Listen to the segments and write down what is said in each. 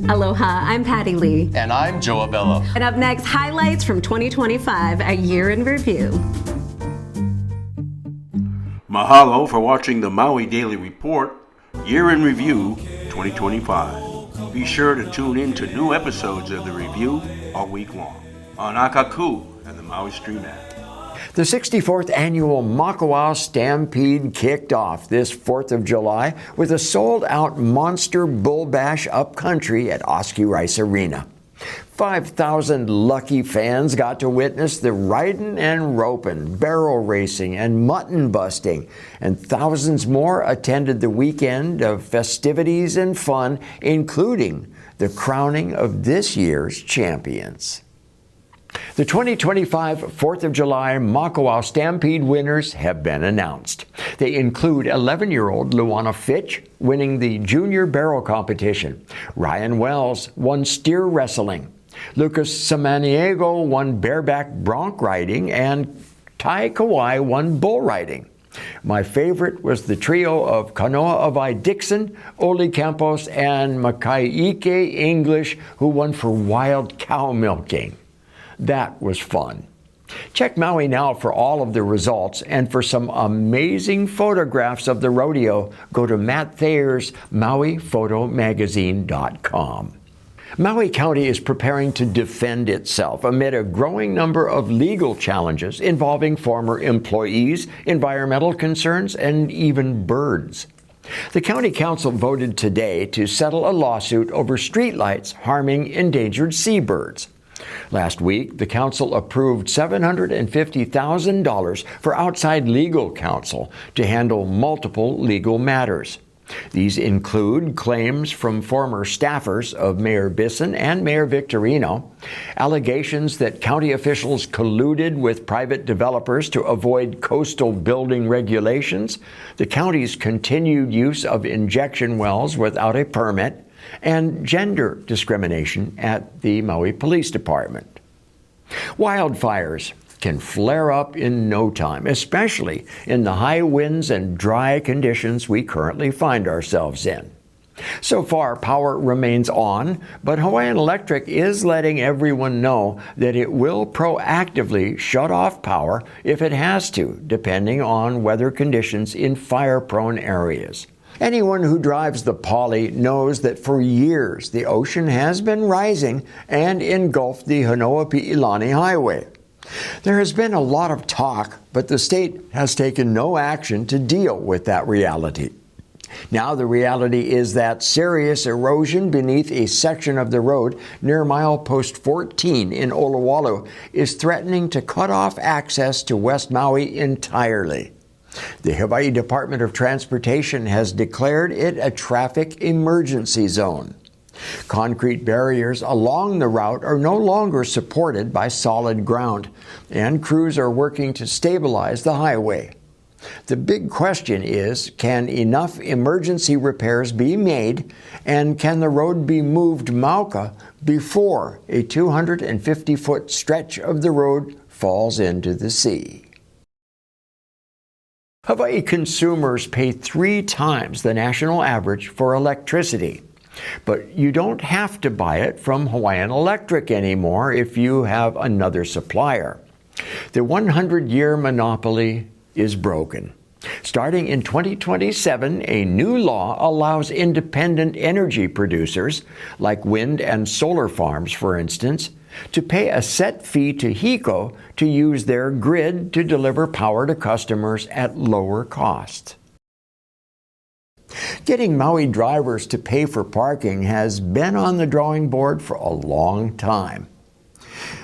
Aloha, I'm Patty Lee. And I'm Joe Abella. And up next, highlights from 2025, a year in review. Mahalo for watching the Maui Daily Report, Year in Review 2025. Be sure to tune in to new episodes of the review all week long on Akaku and the Maui Stream app. The 64th annual Makawao Stampede kicked off this 4th of July with a sold-out monster bull bash upcountry at Oski Rice Arena. 5,000 lucky fans got to witness the riding and roping, barrel racing, and mutton busting, and thousands more attended the weekend of festivities and fun, including the crowning of this year's champions. The 2025 4th of July Makawao Stampede winners have been announced. They include 11-year-old Luana Fitch winning the junior barrel competition. Ryan Wells won steer wrestling. Lucas Samaniego won bareback bronc riding, and Tai Kawai won bull riding. My favorite was the trio of Kanoa Avai Dixon, Oli Campos, and Makaike English, who won for wild cow milking. That was fun. Check Maui Now for all of the results, and for some amazing photographs of the rodeo, go to Matt Thayer's MauiPhotoMagazine.com. Maui County is preparing to defend itself amid a growing number of legal challenges involving former employees, environmental concerns, and even birds. The County Council voted today to settle a lawsuit over streetlights harming endangered seabirds. Last week, the Council approved $750,000 for outside legal counsel to handle multiple legal matters. These include claims from former staffers of Mayor Bisson and Mayor Victorino, allegations that county officials colluded with private developers to avoid coastal building regulations, the county's continued use of injection wells without a permit, and gender discrimination at the Maui Police Department. Wildfires can flare up in no time, especially in the high winds and dry conditions we currently find ourselves in. So far, power remains on, but Hawaiian Electric is letting everyone know that it will proactively shut off power if it has to, depending on weather conditions in fire-prone areas. Anyone who drives the Pali knows that for years the ocean has been rising and engulfed the Hanoa-Pi'ilani Highway. There has been a lot of talk, but the state has taken no action to deal with that reality. Now the reality is that serious erosion beneath a section of the road near milepost 14 in Olowalu is threatening to cut off access to West Maui entirely. The Hawaii Department of Transportation has declared it a traffic emergency zone. Concrete barriers along the route are no longer supported by solid ground, and crews are working to stabilize the highway. The big question is, can enough emergency repairs be made, and can the road be moved Mauka before a 250-foot stretch of the road falls into the sea? Hawaii consumers pay 3 times the national average for electricity. But you don't have to buy it from Hawaiian Electric anymore if you have another supplier. The 100-year monopoly is broken. Starting in 2027, a new law allows independent energy producers, like wind and solar farms, for instance, to pay a set fee to HECO to use their grid to deliver power to customers at lower cost. Getting Maui drivers to pay for parking has been on the drawing board for a long time.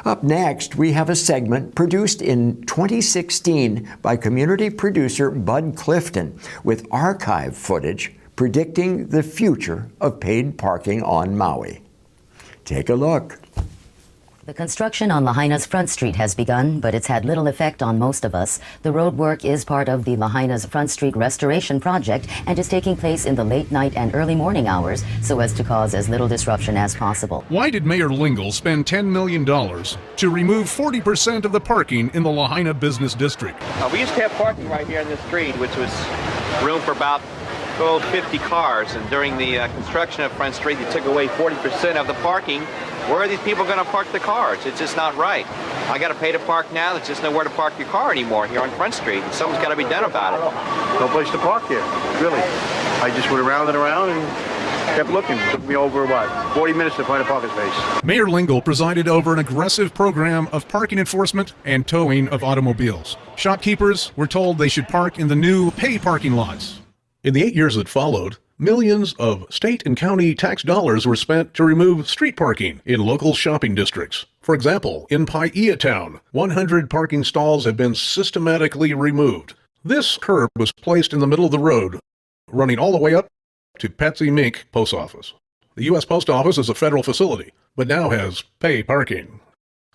Up next, we have a segment produced in 2016 by community producer Bud Clifton with archive footage predicting the future of paid parking on Maui. Take a look. The construction on Lahaina's Front Street has begun, but it's had little effect on most of us. The road work is part of the Lahaina's Front Street restoration project and is taking place in the late night and early morning hours so as to cause as little disruption as possible. Why did Mayor Lingle spend $10 million to remove 40% of the parking in the Lahaina Business District? We used to have parking right here in the street, which was room for about sold 50 cars, and during the construction of Front Street, they took away 40% of the parking. Where are these people going to park the cars? It's just not right. I got to pay to park now. There's just nowhere to park your car anymore here on Front Street. And something's got to be done about it. No place to park here, really. I just went around and around and kept looking. It took me over, 40 minutes to find a parking space. Mayor Lingle presided over an aggressive program of parking enforcement and towing of automobiles. Shopkeepers were told they should park in the new pay parking lots. In the 8 years that followed, millions of state and county tax dollars were spent to remove street parking in local shopping districts. For example, in Paia Town, 100 parking stalls have been systematically removed. This curb was placed in the middle of the road, running all the way up to Patsy Mink Post Office. The U.S. Post Office is a federal facility, but now has pay parking.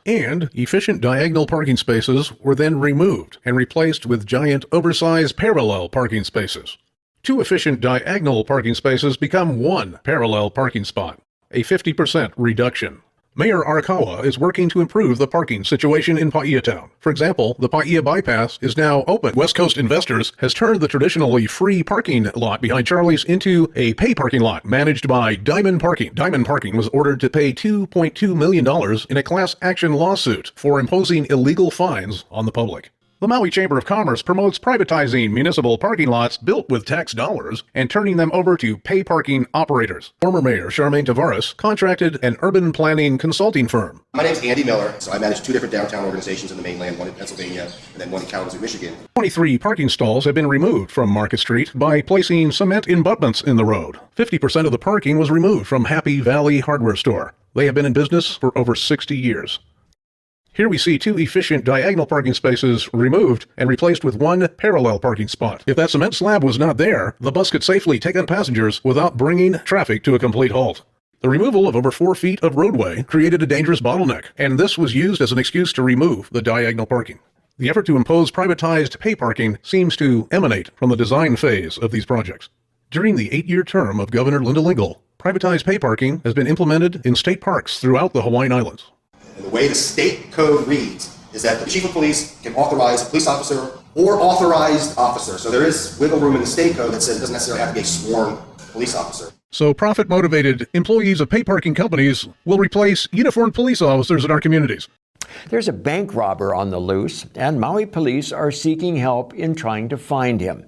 And efficient diagonal parking spaces were then removed and replaced with giant oversized parallel parking spaces. 2 efficient diagonal parking spaces become 1 parallel parking spot, a 50% reduction. Mayor Arakawa is working to improve the parking situation in Paia Town. For example, the Paia bypass is now open. West Coast Investors has turned the traditionally free parking lot behind Charlie's into a pay parking lot managed by Diamond Parking. Diamond Parking was ordered to pay $2.2 million in a class action lawsuit for imposing illegal fines on the public. The Maui Chamber of Commerce promotes privatizing municipal parking lots built with tax dollars and turning them over to pay parking operators. Former Mayor Charmaine Tavares contracted an urban planning consulting firm. My name is Andy Miller, so I manage 2 different downtown organizations in the mainland, one in Pennsylvania and then one in Kalamazoo, Michigan. 23 parking stalls have been removed from Market Street by placing cement embutments in the road. 50% of the parking was removed from Happy Valley Hardware Store. They have been in business for over 60 years. Here we see 2 efficient diagonal parking spaces removed and replaced with 1 parallel parking spot. If that cement slab was not there, the bus could safely take on passengers without bringing traffic to a complete halt. The removal of over 4 feet of roadway created a dangerous bottleneck, and this was used as an excuse to remove the diagonal parking. The effort to impose privatized pay parking seems to emanate from the design phase of these projects. During the 8-year term of Governor Linda Lingle, privatized pay parking has been implemented in state parks throughout the Hawaiian Islands. And the way the state code reads is that the chief of police can authorize a police officer or authorized officer. So there is wiggle room in the state code that says it doesn't necessarily have to be a sworn police officer. So profit-motivated employees of pay parking companies will replace uniformed police officers in our communities. There's a bank robber on the loose, and Maui police are seeking help in trying to find him.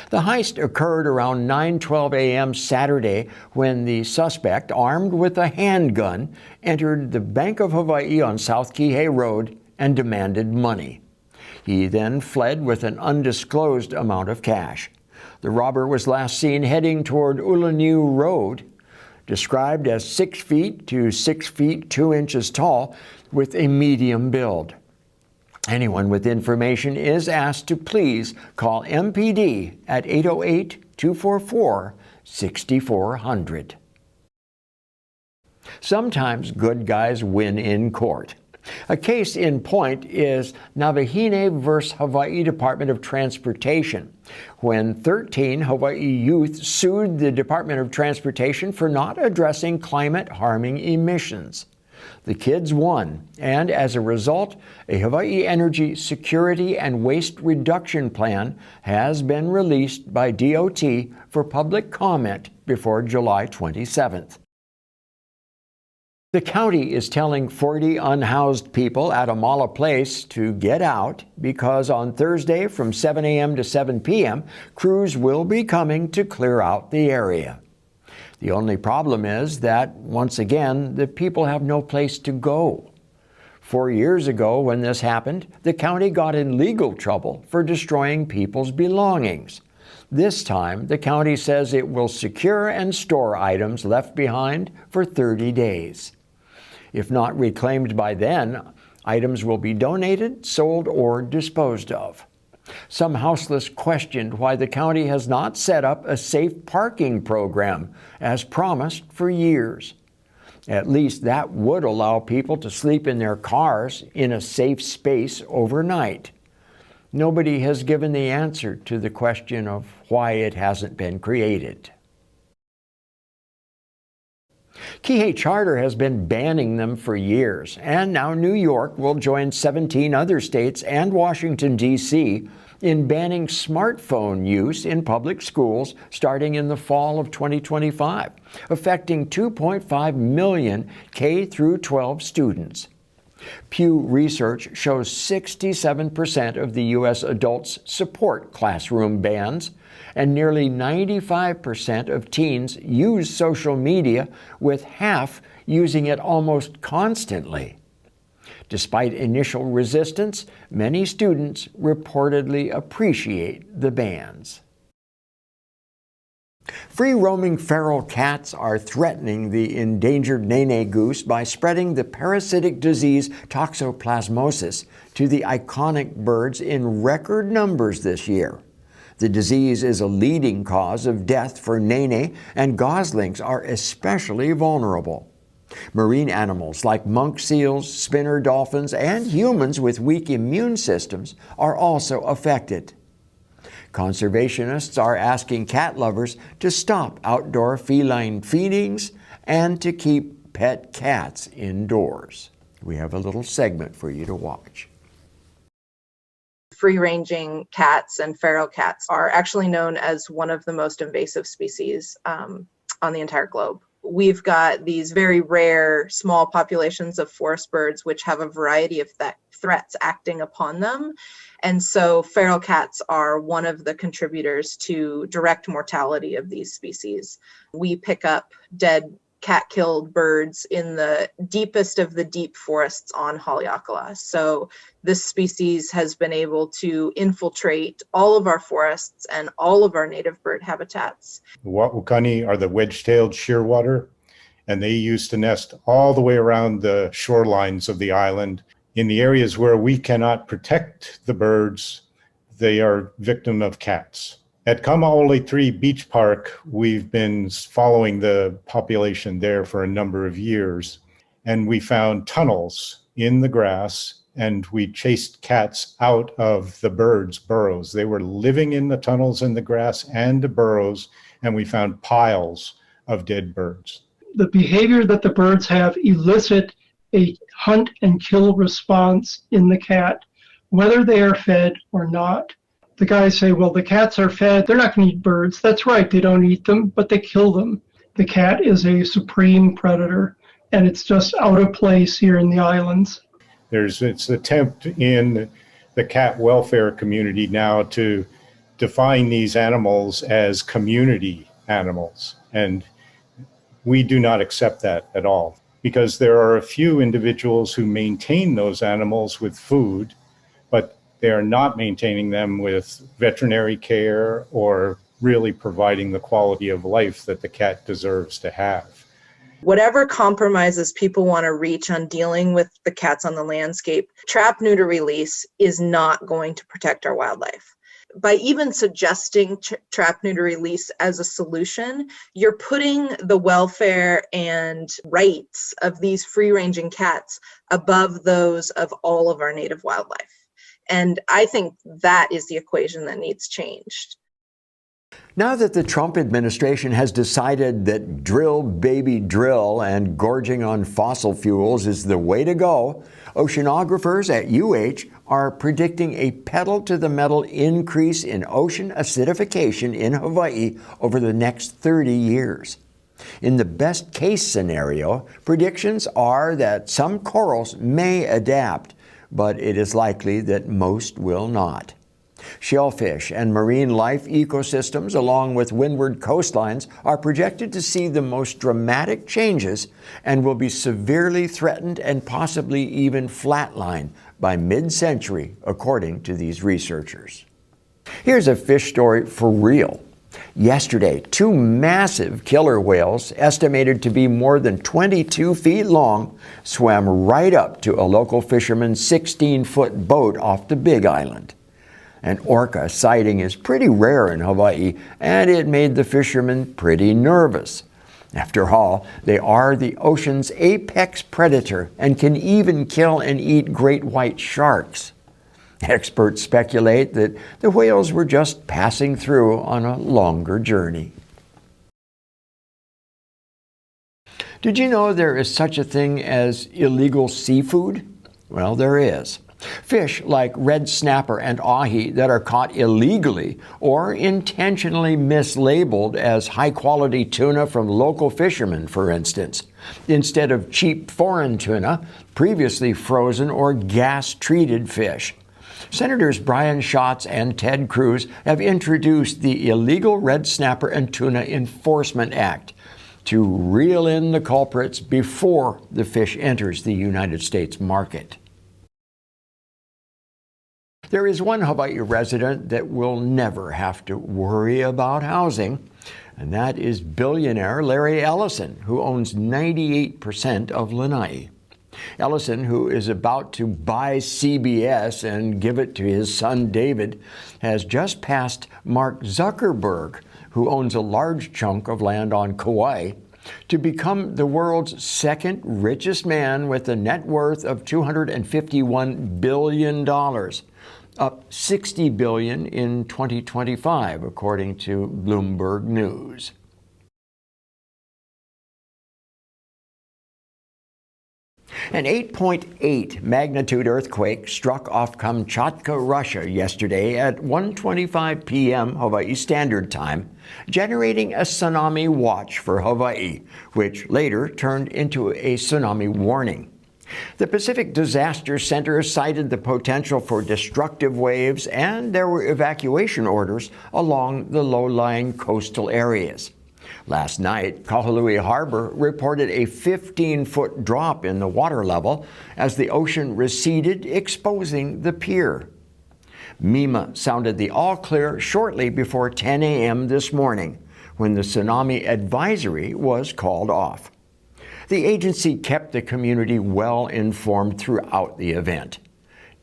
The heist occurred around 9:12 a.m. Saturday when the suspect, armed with a handgun, entered the Bank of Hawaii on South Kihei Road and demanded money. He then fled with an undisclosed amount of cash. The robber was last seen heading toward Ulaniu Road, described as 6 feet to 6 feet 2 inches tall, with a medium build. Anyone with information is asked to please call MPD at 808-244-6400. Sometimes good guys win in court. A case in point is Navahine versus Hawaii Department of Transportation, when 13 Hawaii youth sued the Department of Transportation for not addressing climate-harming emissions. The kids won, and as a result, a Hawaii Energy Security and Waste Reduction Plan has been released by DOT for public comment before July 27th. The county is telling 40 unhoused people at Amala Place to get out because on Thursday from 7 a.m. to 7 p.m., crews will be coming to clear out the area. The only problem is that, once again, the people have no place to go. 4 years ago, when this happened, the county got in legal trouble for destroying people's belongings. This time, the county says it will secure and store items left behind for 30 days. If not reclaimed by then, items will be donated, sold, or disposed of. Some houseless questioned why the county has not set up a safe parking program, as promised for years. At least that would allow people to sleep in their cars in a safe space overnight. Nobody has given the answer to the question of why it hasn't been created. Kihei Charter has been banning them for years, and now New York will join 17 other states and Washington, D.C. in banning smartphone use in public schools starting in the fall of 2025, affecting 2.5 million K through 12 students. Pew Research shows 67% of the U.S. adults support classroom bans, and nearly 95% of teens use social media, with half using it almost constantly. Despite initial resistance, many students reportedly appreciate the bans. Free-roaming feral cats are threatening the endangered nene goose by spreading the parasitic disease toxoplasmosis to the iconic birds in record numbers this year. The disease is a leading cause of death for nene, and goslings are especially vulnerable. Marine animals like monk seals, spinner dolphins, and humans with weak immune systems are also affected. Conservationists are asking cat lovers to stop outdoor feline feedings and to keep pet cats indoors. We have a little segment for you to watch. Free-ranging cats and feral cats are actually known as one of the most invasive species on the entire globe. We've got these very rare small populations of forest birds which have a variety of threats acting upon them. And so feral cats are one of the contributors to direct mortality of these species. We pick up dead cat-killed birds in the deepest of the deep forests on Haleakala. So this species has been able to infiltrate all of our forests and all of our native bird habitats. The Wa'ukani are the wedge-tailed shearwater, and they used to nest all the way around the shorelines of the island. In the areas where we cannot protect the birds, they are victim of cats. At Kamaole 3 Beach Park, we've been following the population there for a number of years, and we found tunnels in the grass, and we chased cats out of the birds' burrows. They were living in the tunnels in the grass and the burrows, and we found piles of dead birds. The behavior that the birds have elicit a hunt and kill response in the cat, whether they are fed or not. The guys say, well, the cats are fed, they're not going to eat birds. That's right, they don't eat them, but they kill them. The cat is a supreme predator, and it's just out of place here in the islands. It's an attempt in the cat welfare community now to define these animals as community animals, and we do not accept that at all, because there are a few individuals who maintain those animals with food, but they are not maintaining them with veterinary care or really providing the quality of life that the cat deserves to have. Whatever compromises people want to reach on dealing with the cats on the landscape, trap, neuter, release is not going to protect our wildlife. By even suggesting trap, neuter, release as a solution, you're putting the welfare and rights of these free-ranging cats above those of all of our native wildlife. And I think that is the equation that needs changed. Now that the Trump administration has decided that drill, baby, drill and gorging on fossil fuels is the way to go, oceanographers at UH are predicting a pedal-to-the-metal increase in ocean acidification in Hawaii over the next 30 years. In the best-case scenario, predictions are that some corals may adapt, but it is likely that most will not. Shellfish and marine life ecosystems, along with windward coastlines, are projected to see the most dramatic changes and will be severely threatened and possibly even flatlined by mid-century, according to these researchers. Here's a fish story for real. Yesterday, 2 massive killer whales, estimated to be more than 22 feet long, swam right up to a local fisherman's 16-foot boat off the Big Island. An orca sighting is pretty rare in Hawaii, and it made the fishermen pretty nervous. After all, they are the ocean's apex predator and can even kill and eat great white sharks. Experts speculate that the whales were just passing through on a longer journey. Did you know there is such a thing as illegal seafood? Well, there is. Fish like red snapper and ahi that are caught illegally or intentionally mislabeled as high-quality tuna from local fishermen, for instance, instead of cheap foreign tuna, previously frozen or gas-treated fish. Senators Brian Schatz and Ted Cruz have introduced the Illegal Red Snapper and Tuna Enforcement Act to reel in the culprits before the fish enters the United States market. There is one Hawaii resident that will never have to worry about housing, and that is billionaire Larry Ellison, who owns 98% of Lanai. Ellison, who is about to buy CBS and give it to his son David, has just passed Mark Zuckerberg, who owns a large chunk of land on Kauai, to become the world's second richest man with a net worth of $251 billion, up $60 billion in 2025, according to Bloomberg News. An 8.8 magnitude earthquake struck off Kamchatka, Russia yesterday at 1:25 p.m. Hawaii Standard Time, generating a tsunami watch for Hawaii, which later turned into a tsunami warning. The Pacific Disaster Center cited the potential for destructive waves, and there were evacuation orders along the low-lying coastal areas. Last night, Kahului Harbor reported a 15-foot drop in the water level as the ocean receded, exposing the pier. MEMA sounded the all-clear shortly before 10 a.m. this morning, when the tsunami advisory was called off. The agency kept the community well informed throughout the event.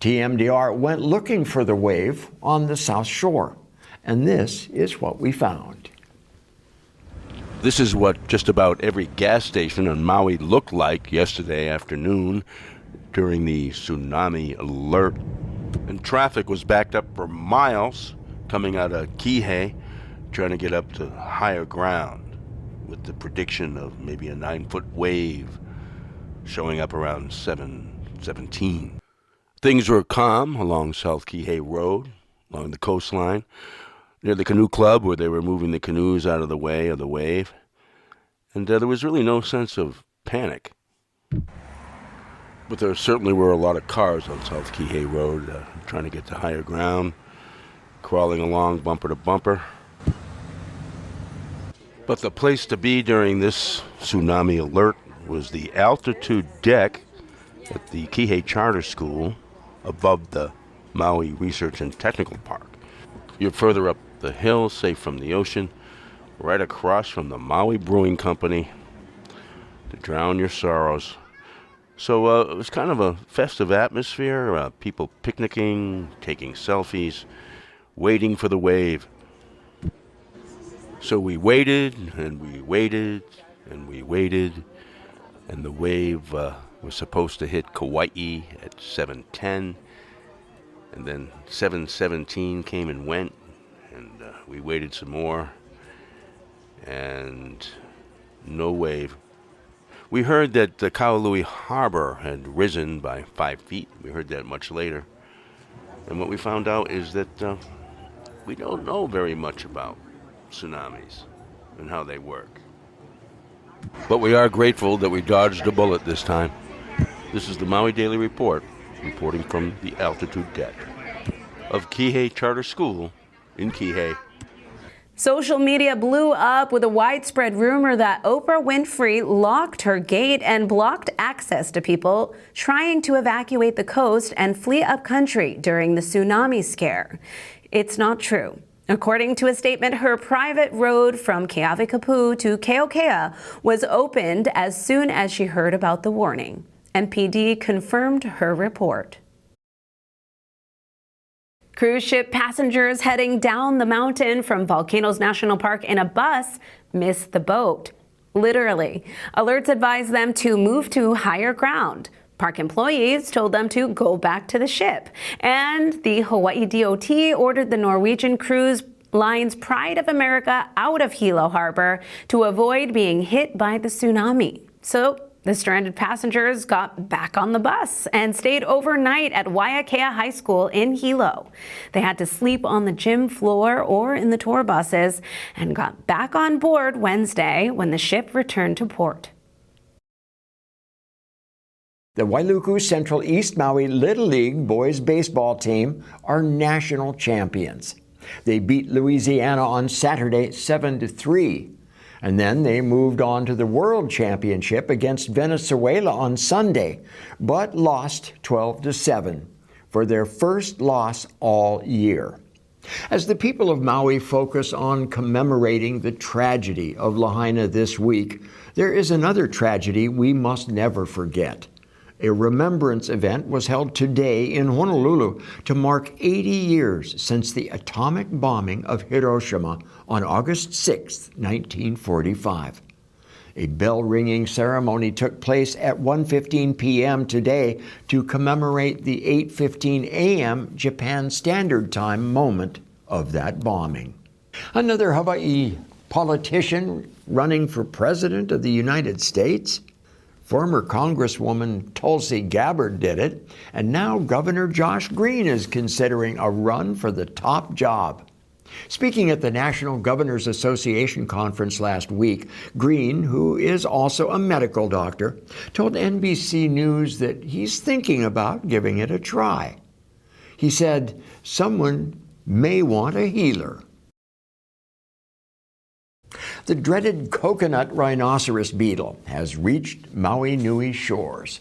TMDR went looking for the wave on the South Shore, and this is what we found. This is what just about every gas station on Maui looked like yesterday afternoon during the tsunami alert. And traffic was backed up for miles coming out of Kihei, trying to get up to higher ground with the prediction of maybe a 9-foot wave showing up around 7:17. Things were calm along South Kihei Road, along the coastline, near the canoe club where they were moving the canoes out of the way of the wave. And there was really no sense of panic. But there certainly were a lot of cars on South Kihei Road trying to get to higher ground, crawling along bumper to bumper. But the place to be during this tsunami alert was the altitude deck at the Kihei Charter School above the Maui Research and Technical Park. You're further up the hill, safe from the ocean, right across from the Maui Brewing Company to drown your sorrows. So it was kind of a festive atmosphere, people picnicking, taking selfies, waiting for the wave. So we waited, and we waited, and we waited, and the wave was supposed to hit Kauai at 7:10, and then 7:17 came and went, and we waited some more, and no wave. We heard that the Kahului Harbor had risen by 5 feet. We heard that much later. And what we found out is that we don't know very much about tsunamis and how they work. But we are grateful that we dodged a bullet this time. This is the Maui Daily Report, reporting from the altitude deck of Kihei Charter School in Kihei. Social media blew up with a widespread rumor that Oprah Winfrey locked her gate and blocked access to people trying to evacuate the coast and flee upcountry during the tsunami scare. It's not true. According to a statement, her private road from Keawikapu to Keokea was opened as soon as she heard about the warning. MPD confirmed her report. Cruise ship passengers heading down the mountain from Volcanoes National Park in a bus missed the boat. Literally. Alerts advised them to move to higher ground. Park employees told them to go back to the ship. And the Hawaii DOT ordered the Norwegian cruise line's Pride of America out of Hilo Harbor to avoid being hit by the tsunami. So The stranded passengers got back on the bus and stayed overnight at Waiakea High School in Hilo. They had to sleep on the gym floor or in the tour buses and got back on board Wednesday when the ship returned to port. The Wailuku Central East Maui Little League boys baseball team are national champions. They beat Louisiana on Saturday 7-3. And then they moved on to the World Championship against Venezuela on Sunday, but lost 12-7 for their first loss all year. As the people of Maui focus on commemorating the tragedy of Lahaina this week, there is another tragedy we must never forget. A remembrance event was held today in Honolulu to mark 80 years since the atomic bombing of Hiroshima on August 6, 1945. A bell-ringing ceremony took place at 1:15 p.m. today to commemorate the 8:15 a.m. Japan Standard Time moment of that bombing. Another Hawaii politician running for President of the United States? Former Congresswoman Tulsi Gabbard did it, and now Governor Josh Green is considering a run for the top job. Speaking at the National Governors Association conference last week, Green, who is also a medical doctor, told NBC News that he's thinking about giving it a try. He said, "Someone may want a healer." The dreaded coconut rhinoceros beetle has reached Maui Nui shores.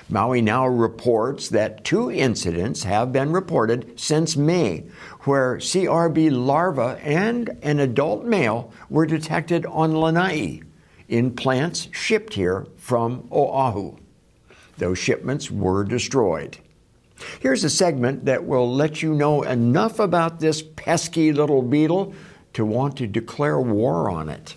Maui now reports that 2 incidents have been reported since May, where CRB larvae and an adult male were detected on lanai in plants shipped here from Oahu. Those shipments were destroyed. Here's a segment that will let you know enough about this pesky little beetle to want to declare war on it.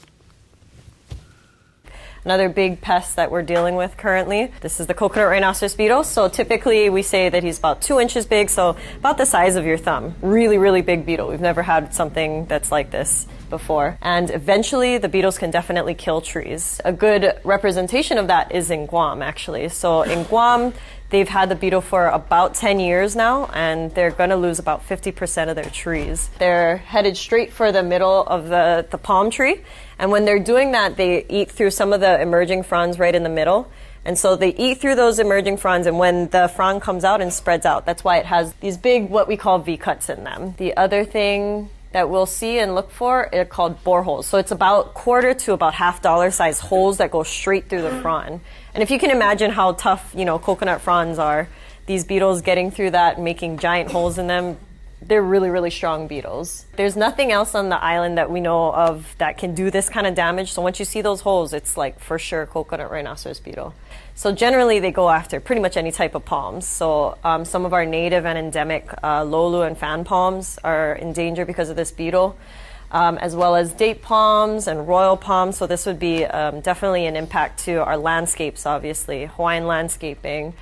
Another big pest that we're dealing with currently, this is the coconut rhinoceros beetle. So typically we say that he's about 2 inches big, so about the size of your thumb. Really, really big beetle. We've never had something that's like this before. And eventually the beetles can definitely kill trees. A good representation of that is in Guam, actually. So in Guam, they've had the beetle for about 10 years now, and they're going to lose about 50% of their trees. They're headed straight for the middle of the palm tree, and when they're doing that, they eat through some of the emerging fronds right in the middle. And so they eat through those emerging fronds, and when the frond comes out and spreads out, that's why it has these big, what we call V-cuts in them. The other thing that we'll see and look for are called boreholes. So it's about quarter to about $half size holes that go straight through the frond. And if you can imagine how tough, coconut fronds are, these beetles getting through that and making giant holes in them, they're really, really strong beetles. There's nothing else on the island that we know of that can do this kind of damage. So once you see those holes, it's like for sure coconut rhinoceros beetle. So generally they go after pretty much any type of palms. So some of our native and endemic lolu and fan palms are in danger because of this beetle. As well as date palms and royal palms. So this would be definitely an impact to our landscapes, obviously, Hawaiian landscaping.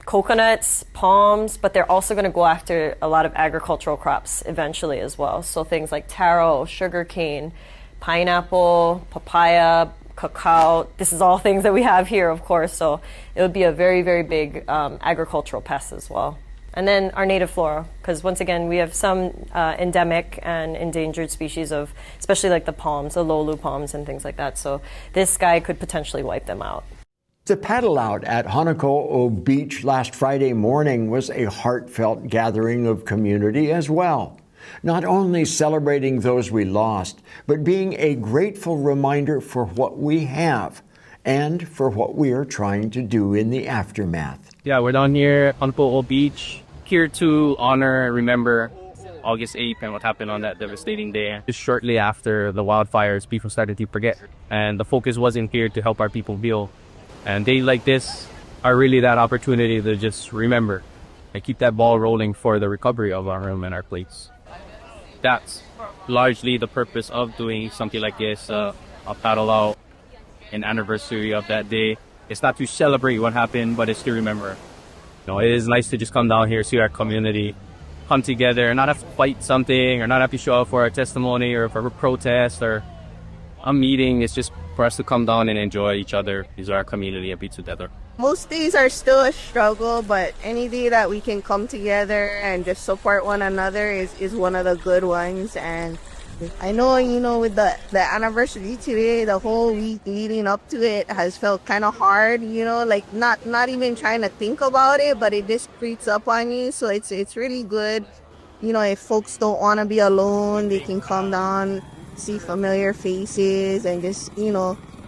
Coconuts, palms, but they're also going to go after a lot of agricultural crops eventually as well. So things like taro, sugarcane, pineapple, papaya, cacao. This is all things that we have here, of course. So it would be a very, very big agricultural pest as well. And then our native flora, because once again, we have some endemic and endangered species of, especially like the palms, the lolu palms and things like that. So this guy could potentially wipe them out. The paddle out at Hanako'o Beach last Friday morning was a heartfelt gathering of community as well. Not only celebrating those we lost, but being a grateful reminder for what we have and for what we are trying to do in the aftermath. Yeah, we're down here on Hanako'o Beach, here to honor and remember August 8th and what happened on that devastating day. Just shortly after the wildfires, people started to forget, and the focus wasn't here to help our people heal. And days like this are really that opportunity to just remember and keep that ball rolling for the recovery of our room and our plates. That's largely the purpose of doing something like this, a paddle out, an anniversary of that day. It's not to celebrate what happened, but it's to remember. It is nice to just come down here, see our community, come together, and not have to fight something or not have to show up for a testimony or for a protest or a meeting. It's just for us to come down and enjoy each other, use our community and be together. Most days are still a struggle, but any day that we can come together and just support one another is one of the good ones. And I know, with the anniversary today, the whole week leading up to it has felt kind of hard, like not even trying to think about it, but it just creeps up on you. So it's really good. If folks don't want to be alone, they can come down, see familiar faces, and just,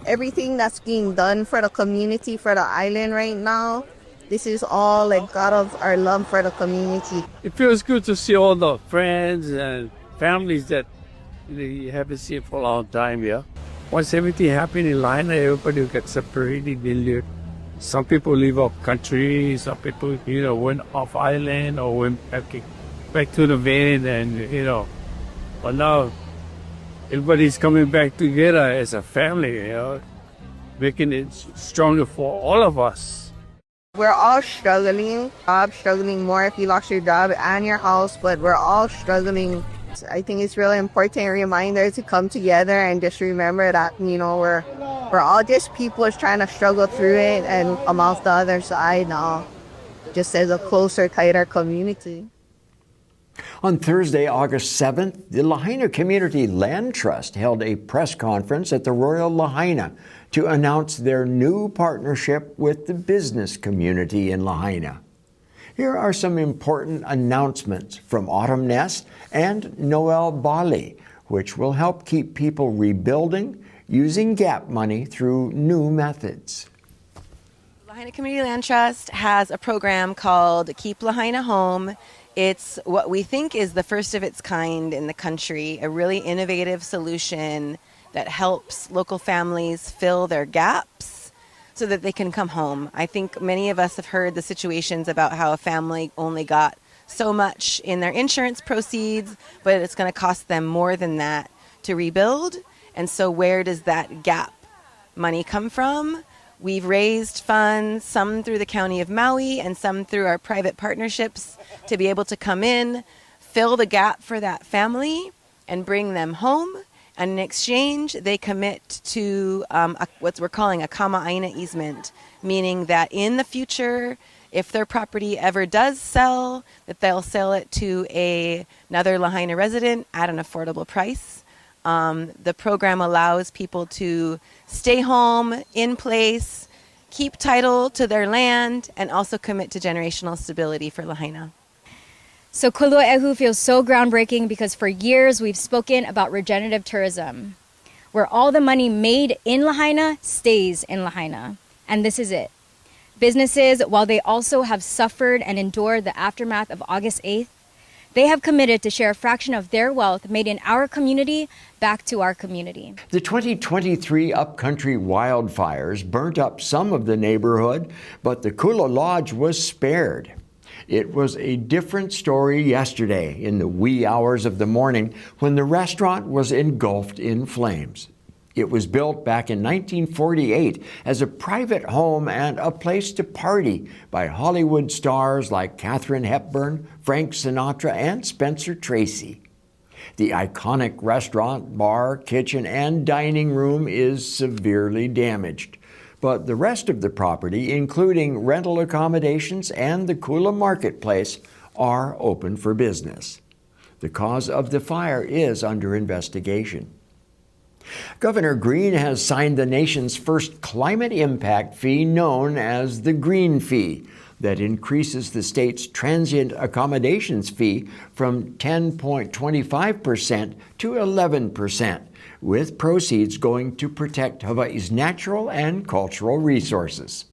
everything that's being done for the community, for the island right now, this is all like out of our love for the community. It feels good to see all the friends and families that you haven't seen for a long time, yeah. Once everything happened in Lahaina, everybody got separated. Some people leave off country, some people, went off island or went back to the van, and, but now everybody's coming back together as a family, making it stronger for all of us. We're all struggling. I'm struggling more if you lost your job and your house, but we're all struggling. I think it's really important reminder to come together and just remember that, we're all just people trying to struggle through it and come out the other side now, just as a closer, tighter community. On Thursday, August 7th, the Lahaina Community Land Trust held a press conference at the Royal Lahaina to announce their new partnership with the business community in Lahaina. Here are some important announcements from Autumn Ness and Noel Bali, which will help keep people rebuilding using GAP money through new methods. Lahaina Community Land Trust has a program called Keep Lahaina Home. It's what we think is the first of its kind in the country, a really innovative solution that helps local families fill their gaps so that they can come home. I think many of us have heard the situations about how a family only got so much in their insurance proceeds, but it's going to cost them more than that to rebuild. And so where does that gap money come from? We've raised funds, some through the County of Maui and some through our private partnerships, to be able to come in, fill the gap for that family, and bring them home. And in exchange, they commit to what we're calling a kama'aina easement, meaning that in the future, if their property ever does sell, that they'll sell it to another Lahaina resident at an affordable price. The program allows people to stay home, in place, keep title to their land, and also commit to generational stability for Lahaina. So Kolo'ehu feels so groundbreaking because for years we've spoken about regenerative tourism, where all the money made in Lahaina stays in Lahaina. And this is it. Businesses, while they also have suffered and endured the aftermath of August 8th, they have committed to share a fraction of their wealth made in our community back to our community. The 2023 upcountry wildfires burnt up some of the neighborhood, but the Kula Lodge was spared. It was a different story yesterday in the wee hours of the morning when the restaurant was engulfed in flames. It was built back in 1948 as a private home and a place to party by Hollywood stars like Katharine Hepburn, Frank Sinatra, and Spencer Tracy. The iconic restaurant, bar, kitchen, and dining room is severely damaged. But the rest of the property, including rental accommodations and the Kula Marketplace, are open for business. The cause of the fire is under investigation. Governor Green has signed the nation's first climate impact fee known as the Green Fee that increases the state's transient accommodations fee from 10.25% to 11%, with proceeds going to protect Hawaii's natural and cultural resources.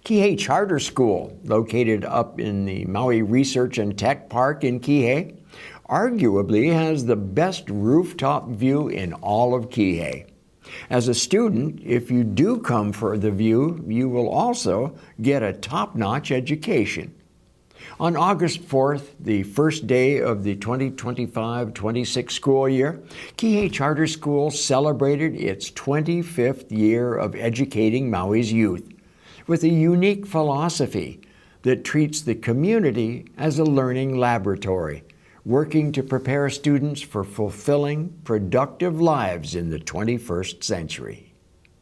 Kihei Charter School, located up in the Maui Research and Tech Park in Kihei, arguably has the best rooftop view in all of Kihei. As a student, if you do come for the view, you will also get a top-notch education. On August 4th, the first day of the 2025-26 school year, Kihei Charter School celebrated its 25th year of educating Maui's youth with a unique philosophy that treats the community as a learning laboratory, working to prepare students for fulfilling, productive lives in the 21st century.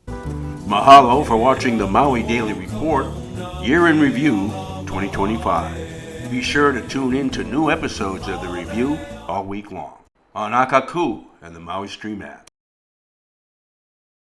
Mahalo for watching the Maui Daily Report, Year in Review 2025. Be sure to tune in to new episodes of the review all week long on Akaku and the Maui Stream app.